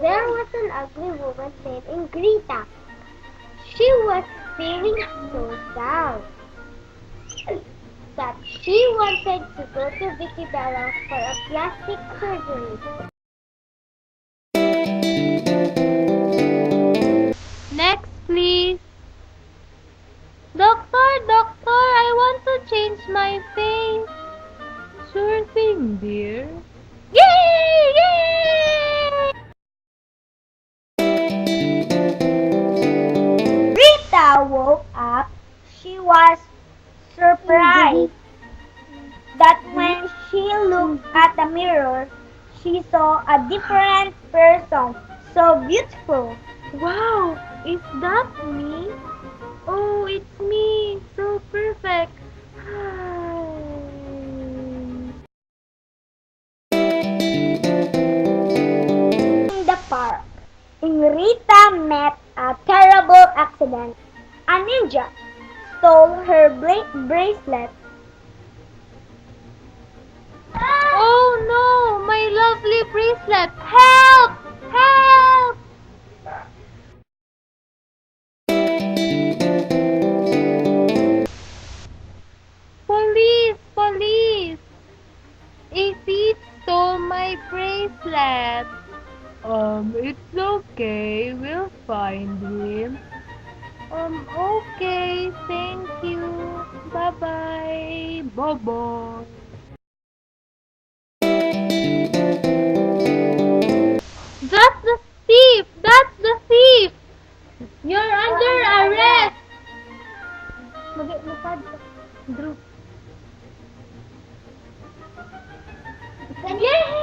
There was an ugly woman named Ingrita. She was feeling so sad that she wanted to go to Vicky Bella for a plastic surgery. Next, please. Doctor, doctor, I want to change my face. Sure thing, dear. Yay! Yay! Rita woke up. She was surprised that when she looked at the mirror, she saw a different person, so beautiful. Wow, is that me? Oh, it's me. So perfect. Hi. In the park, Ingrita met a terrible accident. A ninja stole her bracelet. Oh no, my lovely bracelet. Help! Help! Police! Police! A thief stole my bracelet. It's okay. We'll find him. Okay. Thank you. Bye-bye. Bye-bye. That's the thief! That's the thief! You're under arrest! Mag-masad ka. Drew. Yay!